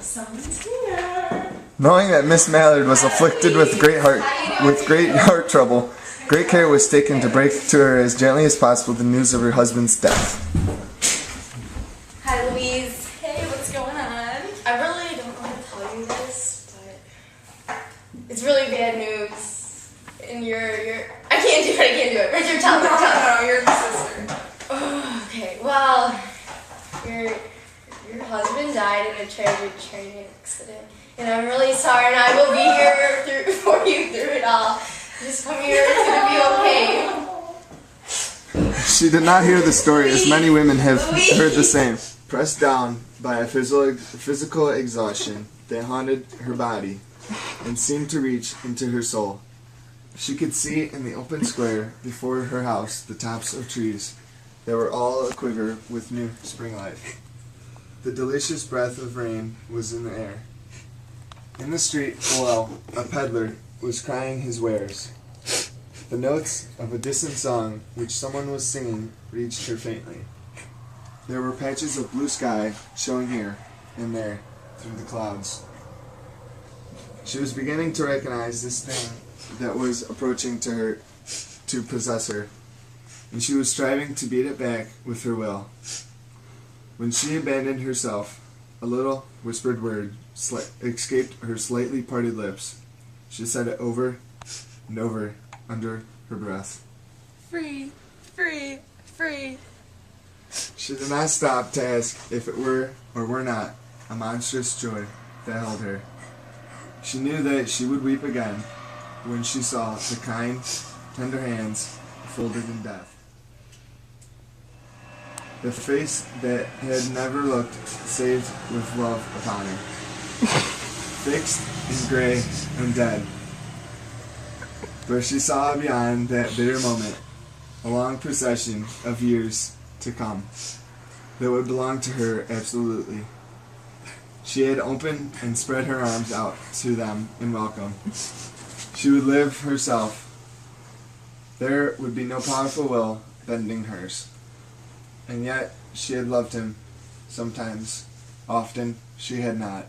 Someone's here. Knowing that Miss Mallard was afflicted with great heart trouble, great care was taken to break to her as gently as possible the news of her husband's death. Hi, Louise. Hey, what's going on? I really don't want to tell you this, but it's really bad news. And I can't do it. Richard, tell me. No, you're the sister. Okay, well, your husband died in a tragic train accident, and I'm really sorry, and I will be here for you through it all. Just come here, it's gonna be okay. She did not hear the story, as many women have heard the same. Pressed down by a physical exhaustion that haunted her body and seemed to reach into her soul. She could see in the open square before her house the tops of trees that were all a-quiver with new spring life. The delicious breath of rain was in the air. In the street below, a peddler was crying his wares. The notes of a distant song which someone was singing reached her faintly. There were patches of blue sky showing here and there through the clouds. She was beginning to recognize this thing that was approaching to possess her, and she was striving to beat it back with her will. When she abandoned herself, a little whispered word escaped her slightly parted lips. She said it over and over under her breath. Free, free, free. She did not stop to ask if it were or were not a monstrous joy that held her. She knew that she would weep again when she saw the kind, tender hands folded in death. The face that had never looked save with love upon her. Fixed and gray and dead. But she saw beyond that bitter moment a long procession of years to come that would belong to her absolutely. She had opened and spread her arms out to them in welcome. She would live herself. There would be no powerful will bending hers. And yet she had loved him sometimes. Often she had not.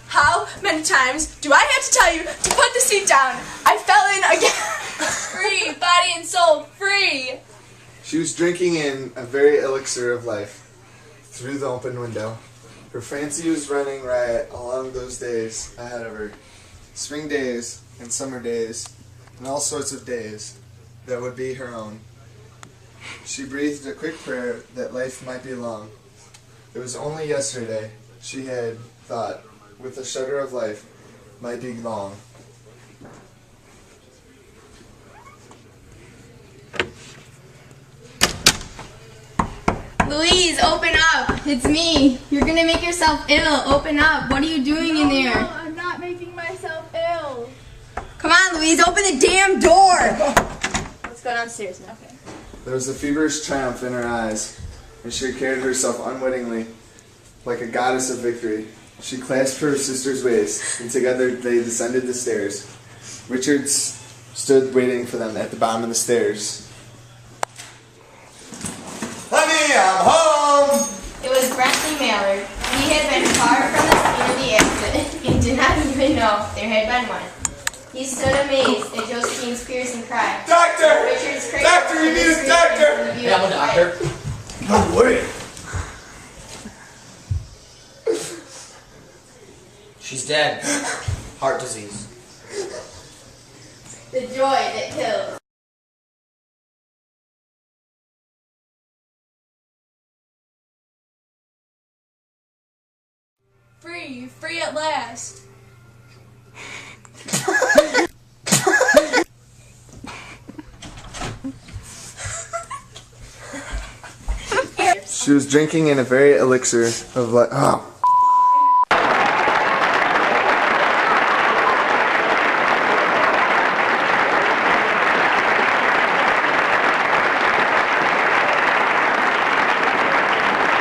How many times do I have to tell you to put the seat down? I fell in again. Free, body and soul, free. She was drinking in a very elixir of life through the open window. Her fancy was running riot along those days ahead of her. Spring days and summer days and all sorts of days that would be her own. She breathed a quick prayer that life might be long. It was only yesterday she had thought, with a shudder of life, might be long. Louise, open up. It's me. You're gonna make yourself ill. Open up. What are you doing in there? No, I'm not making myself ill. Come on, Louise, open the damn door. Let's go downstairs now. Okay. There was a feverish triumph in her eyes, and she carried herself unwittingly like a goddess of victory. She clasped her sister's waist, and together they descended the stairs. Richard stood waiting for them at the bottom of the stairs. Honey, I'm home! It was Brentley Mallard. He had been far from the scene of the accident and did not even know there had been one. He stood amazed at Josephine's piercing cry. Doctor! Richard's cradle Doctor, you need a doctor! Yeah, I'm a doctor. No way! She's dead. Heart disease. The joy that kills. Free, free at last. She was drinking in a very elixir of life. Oh.